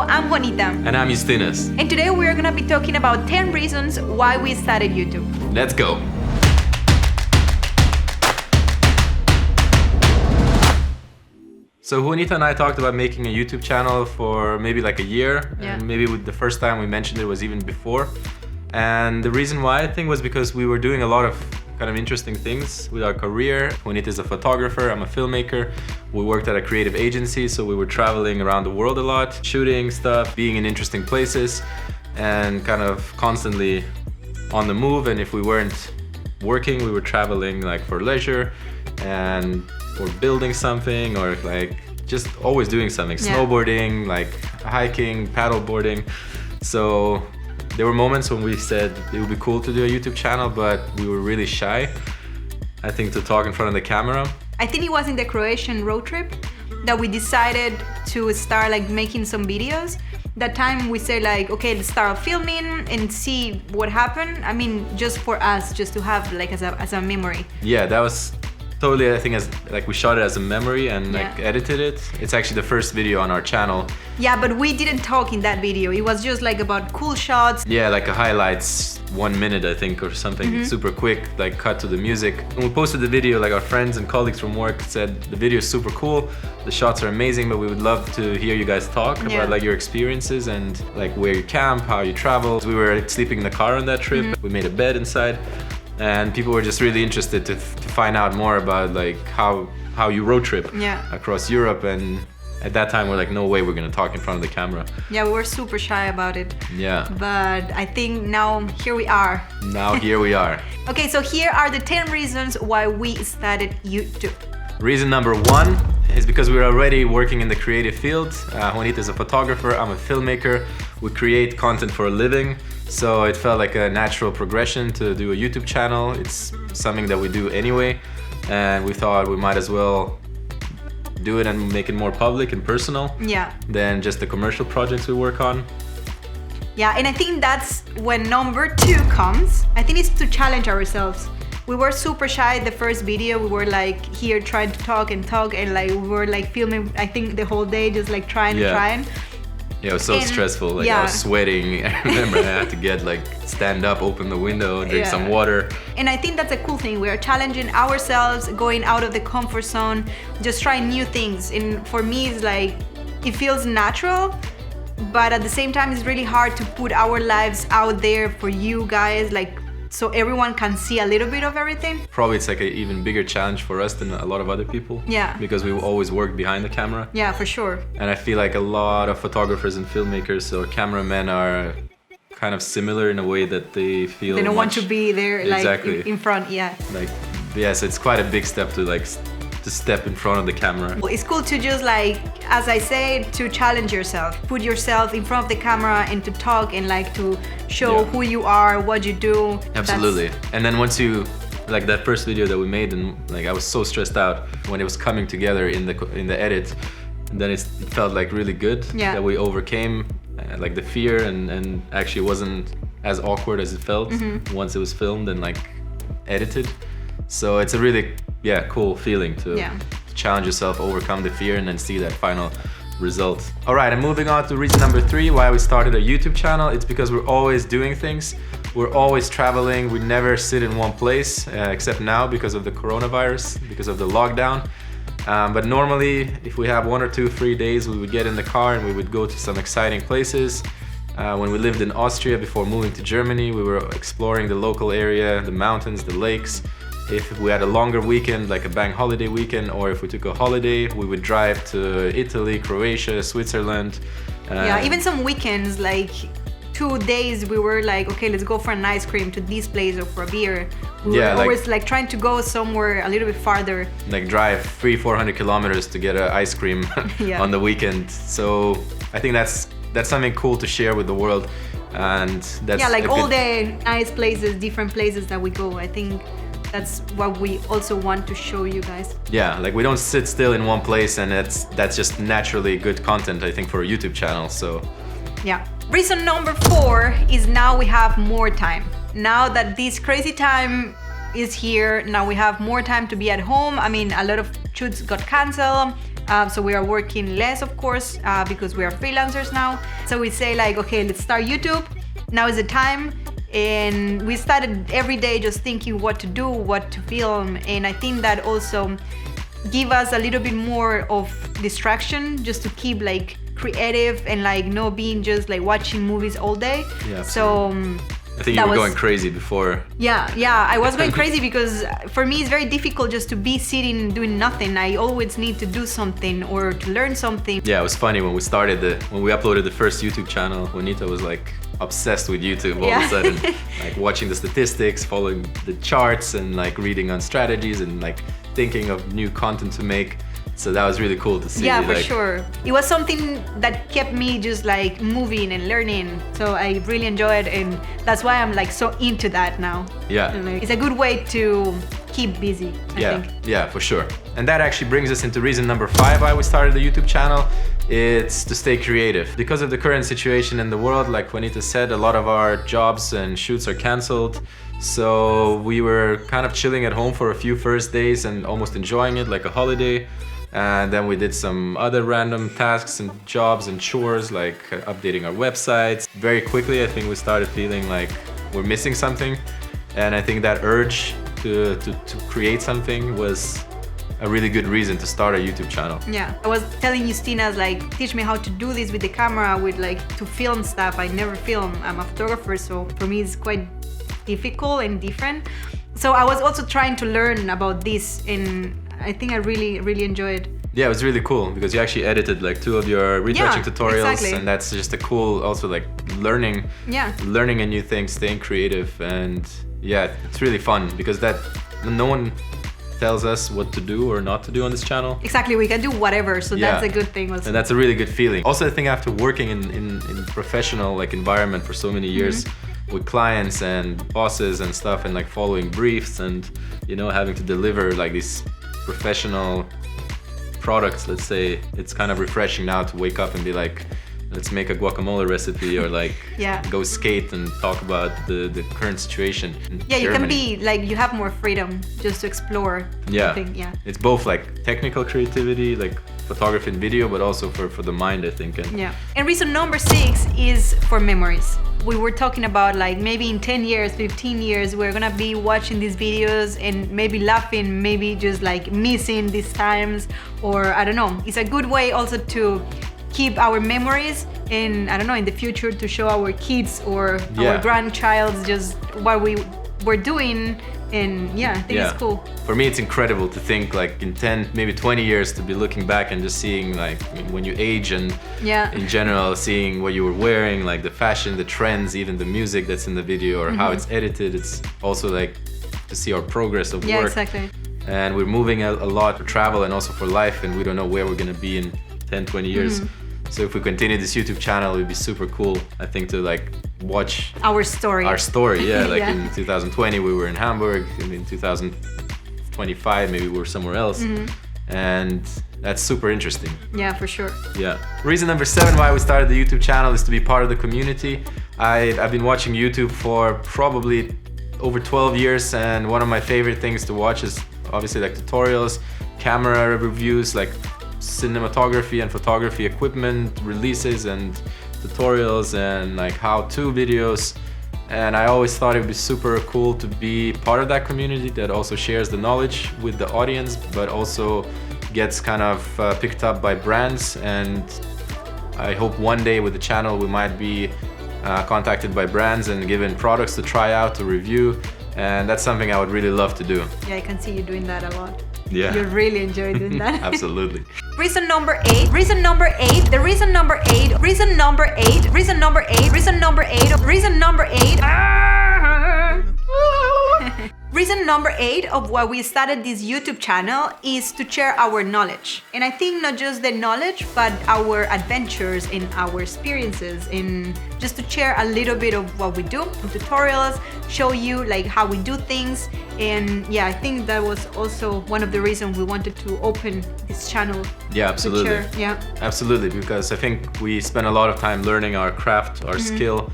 I'm Juanita. And I'm Justinas. And today we're gonna be talking about 10 reasons why we started YouTube. Let's go. So Juanita and I talked about making a YouTube channel for maybe like a year. Yeah. And maybe the first time we mentioned it was even before. And the reason why I think was because we were doing a lot of kind of interesting things with our career. Juanita is a photographer, I'm a filmmaker. We worked at a creative agency, so we were traveling around the world a lot, shooting stuff, being in interesting places, and kind of constantly on the move. And if we weren't working, we were traveling like for leisure and or building something or like just always doing something, snowboarding, like hiking, paddleboarding. So there were moments when we said it would be cool to do a YouTube channel, but we were really shy, I think, to talk in front of the camera. I think it was in the Croatian road trip that we decided to start like making some videos. That time we said like, okay, let's start filming and see what happened. I mean, just for us, just to have like as a memory. Yeah, that was totally, I think, as like we shot it as a memory and like edited it. It's actually the first video on our channel. Yeah, but we didn't talk in that video. It was just like about cool shots. Yeah, like a highlights, 1 minute I think, or something super quick, like cut to the music. When we posted the video, like our friends and colleagues from work said the video is super cool, the shots are amazing, but we would love to hear you guys talk about like your experiences and like where you camp, how you travel. We were sleeping in the car on that trip. We made a bed inside. And people were just really interested to find out more about like how you road trip across Europe. And at that time, we're like, no way we're gonna talk in front of the camera. Yeah, we were super shy about it. Yeah. But I think now here we are. Now here we are. Okay, so here are the 10 reasons why we started YouTube. Reason number 1 is because we're already working in the creative field. Juanita is a photographer, I'm a filmmaker. We create content for a living. So it felt like a natural progression to do a YouTube channel. It's something that we do anyway. And we thought we might as well do it and make it more public and personal than just the commercial projects we work on. Yeah, and I think that's when number 2 comes. I think it's to challenge ourselves. We were super shy the first video. We were like here trying to talk and like we were like filming, I think the whole day, just like trying. Yeah, it was so stressful. Like I was sweating. I remember I had to get like stand up, open the window, drink some water. And I think that's a cool thing. We are challenging ourselves, going out of the comfort zone, just trying new things. And for me, it's like, it feels natural, but at the same time, it's really hard to put our lives out there for you guys, like so everyone can see a little bit of everything. Probably it's like an even bigger challenge for us than a lot of other people. Yeah. Because we always work behind the camera. Yeah, for sure. And I feel like a lot of photographers and filmmakers or cameramen are kind of similar in a way that they feel they don't want to be there like in front, Like, so it's quite a big step to like to step in front of the camera. Well, it's cool to just like, as I say, to challenge yourself, put yourself in front of the camera and to talk and like to show who you are, what you do. Absolutely. And then once you, like that first video that we made, and like I was so stressed out when it was coming together in the edit, and then it felt like really good that we overcame like the fear and actually wasn't as awkward as it felt once it was filmed and like edited. So it's a really cool feeling to challenge yourself, overcome the fear, and then see that final result. All right, and moving on to reason number 3 why we started a YouTube channel. It's because we're always doing things. We're always traveling. We never sit in one place, except now because of the coronavirus, because of the lockdown. But normally, if we have 1 or 2 free days, we would get in the car and we would go to some exciting places. When we lived in Austria before moving to Germany, we were exploring the local area, the mountains, the lakes. If we had a longer weekend, like a bank holiday weekend, or if we took a holiday, we would drive to Italy, Croatia, Switzerland. Even some weekends, like 2 days, we were like, okay, let's go for an ice cream to this place or for a beer. We were always like trying to go somewhere a little bit farther. Like drive 300-400 kilometers to get an ice cream on the weekend. So I think that's something cool to share with the world. And that's like all the nice places, different places that we go. I think that's what we also want to show you guys. Yeah, like we don't sit still in one place, and that's just naturally good content, I think, for a YouTube channel. So yeah. Reason number 4 is now we have more time. Now that this crazy time is here, now we have more time to be at home. I mean, a lot of shoots got canceled. So we are working less, of course, because we are freelancers now. So we say like, okay, let's start YouTube. Now is the time. And we started every day just thinking what to do, what to film. And I think that also give us a little bit more of distraction just to keep like creative and like not being just like watching movies all day. Yeah, so I think you were going crazy before. Yeah, I was going crazy because for me it's very difficult just to be sitting doing nothing. I always need to do something or to learn something. Yeah, it was funny when we uploaded the first YouTube channel. Juanita was like obsessed with YouTube all of a sudden, like watching the statistics, following the charts, and like reading on strategies and like thinking of new content to make. So that was really cool to see. Yeah, for sure. It was something that kept me just like moving and learning. So I really enjoy it, and that's why I'm like so into that now. Yeah. Like, it's a good way to keep busy, I think. Yeah, for sure. And that actually brings us into reason number 5 why we started the YouTube channel. It's to stay creative. Because of the current situation in the world, like Juanita said, a lot of our jobs and shoots are canceled. So we were kind of chilling at home for a few first days and almost enjoying it like a holiday. And then we did some other random tasks and jobs and chores, like updating our websites. Very quickly, I think we started feeling like we're missing something. And I think that urge to create something was a really good reason to start a YouTube channel. Yeah, I was telling Justinas, like, teach me how to do this with the camera, with like to film stuff. I never film, I'm a photographer, so for me it's quite difficult and different. So I was also trying to learn about this, and I think I really enjoyed it. Yeah, it was really cool because you actually edited like 2 of your retouching tutorials, exactly. And that's just a cool, also like learning a new thing, staying creative, and yeah, it's really fun because that no one tells us what to do or not to do on this channel. Exactly, we can do whatever, so that's a good thing also. And that's a really good feeling. Also, I think after working in professional like environment for so many years, with clients and bosses and stuff, and like following briefs and, you know, having to deliver like these professional products, let's say, it's kind of refreshing now to wake up and be like, let's make a guacamole recipe, or like go skate and talk about the current situation in Germany. You can be like, you have more freedom just to explore. I think, it's both like technical creativity, like photography and video, but also for the mind, I think. And reason number 6 is for memories. We were talking about like maybe in 10 years, 15 years, we're gonna be watching these videos and maybe laughing, maybe just like missing these times, or I don't know. It's a good way also to keep our memories, and I don't know, in the future to show our kids or our grandchilds just what we were doing. And I think it's cool. For me, it's incredible to think like in 10, maybe 20 years to be looking back and just seeing like when you age, and in general seeing what you were wearing, like the fashion, the trends, even the music that's in the video, or how it's edited. It's also like to see our progress of work. Yeah, exactly. And we're moving a lot for travel and also for life, and we don't know where we're gonna be in 10, 20 years. So if we continue this YouTube channel, it would be super cool, I think, to like watch our story. Like in 2020 we were in Hamburg, and in 2025 maybe we're somewhere else. And that's super interesting. Yeah, for sure. Yeah. Reason number 7 why we started the YouTube channel is to be part of the community. I've been watching YouTube for probably over 12 years, and one of my favorite things to watch is obviously like tutorials, camera reviews, like cinematography and photography equipment releases and tutorials, and like how-to videos. And I always thought it would be super cool to be part of that community that also shares the knowledge with the audience, but also gets kind of picked up by brands. And I hope one day with the channel we might be contacted by brands and given products to try out, to review, and that's something I would really love to do. Yeah, I can see you doing that a lot. Yeah. You really enjoy doing that. Absolutely. Reason number 8. Reason number 8. The reason number 8. Reason number 8. Reason number 8. Reason number 8. Reason number 8. Reason number 8 of why we started this YouTube channel is to share our knowledge. And I think not just the knowledge, but our adventures and our experiences, and just to share a little bit of what we do, tutorials, show you like how we do things. And I think that was also one of the reasons we wanted to open this channel. Yeah, absolutely. Absolutely, because I think we spend a lot of time learning our craft, our skill,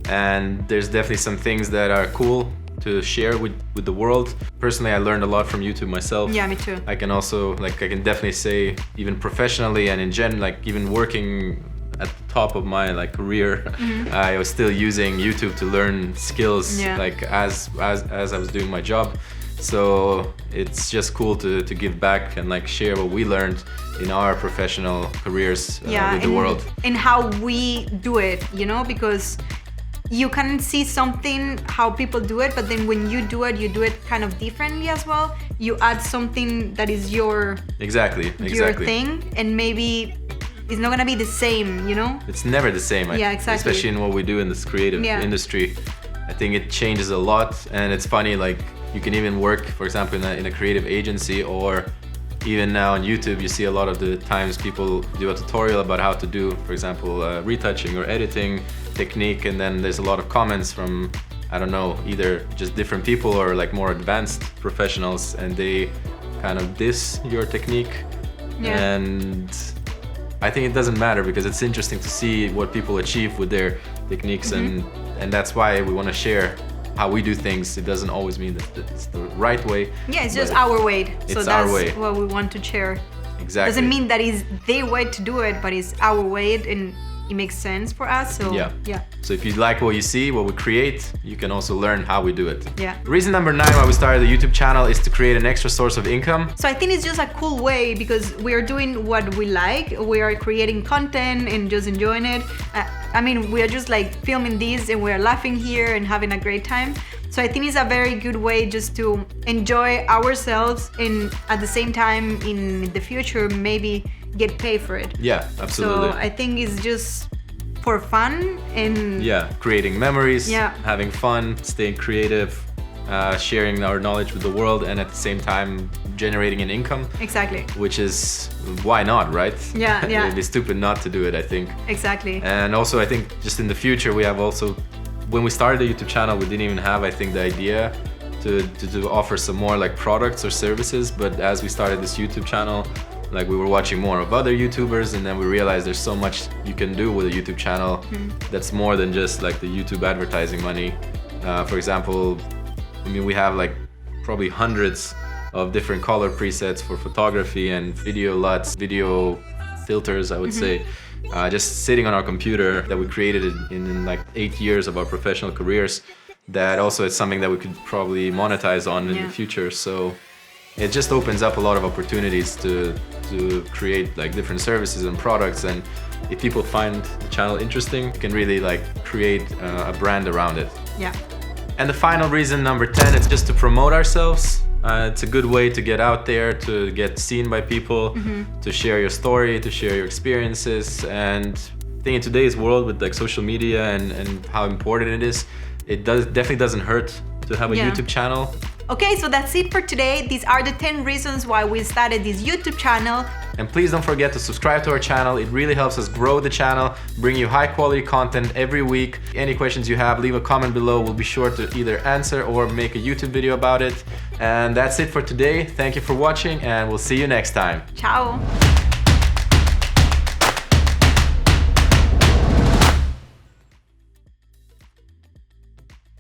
and there's definitely some things that are cool to share with the world. Personally, I learned a lot from YouTube myself. Yeah, me too. I can also, like, I can definitely say, even professionally and in gen, like even working at the top of my like career, I was still using YouTube to learn skills, like as I was doing my job. So it's just cool to give back and like share what we learned in our professional careers with the world. And how we do it, you know, because you can see something, how people do it, but then when you do it kind of differently as well. You add something that is your thing, and maybe it's not gonna be the same, you know? It's never the same, exactly. Especially in what we do in this creative industry. I think it changes a lot, and it's funny, like you can even work, for example, in a creative agency, or even now on YouTube, you see a lot of the times people do a tutorial about how to do, for example, retouching or editing technique, and then there's a lot of comments from, I don't know, either just different people or like more advanced professionals, and they kind of diss your technique. And I think it doesn't matter, because it's interesting to see what people achieve with their techniques, and that's why we want to share how we do things. It doesn't always mean that it's the right way. Yeah, it's just our way. So that's way. What we want to share. Exactly. Doesn't mean that is their way to do it, but it's our way, and it makes sense for us. So yeah. So if you like what you see, what we create, you can also learn how we do it. Yeah. Reason number 9 why we started the YouTube channel is to create an extra source of income. So I think it's just a cool way, because we are doing what we like. We are creating content and just enjoying it. I mean, we are just like filming this, and we are laughing here and having a great time. So I think it's a very good way just to enjoy ourselves, and at the same time in the future maybe get paid for it. Yeah, absolutely. So I think it's just for fun and creating memories, having fun, staying creative, sharing our knowledge with the world, and at the same time generating an income. Exactly. Which is, why not, right? Yeah. It'd be stupid not to do it, I think. Exactly. And also I think just in the future we have also, when we started the YouTube channel, we didn't even have, I think, the idea to offer some more like products or services. But as we started this YouTube channel, like we were watching more of other YouTubers, and then we realized there's so much you can do with a YouTube channel that's more than just like the YouTube advertising money. For example, I mean, we have like probably hundreds of different color presets for photography and video LUTs, video filters, I would say. Just sitting on our computer that we created in like 8 years of our professional careers. That also is something that we could probably monetize on in the future. So it just opens up a lot of opportunities to create like different services and products. And if people find the channel interesting, you can really like create a brand around it. Yeah. And the final reason, number 10, is just to promote ourselves. It's a good way to get out there, to get seen by people, to share your story, to share your experiences. And I think in today's world with like social media and how important it is, it definitely doesn't hurt to have a YouTube channel. Okay, so that's it for today. These are the 10 reasons why we started this YouTube channel. And please don't forget to subscribe to our channel. It really helps us grow the channel, bring you high quality content every week. Any questions you have, leave a comment below. We'll be sure to either answer or make a YouTube video about it. And that's it for today. Thank you for watching, and we'll see you next time. Ciao.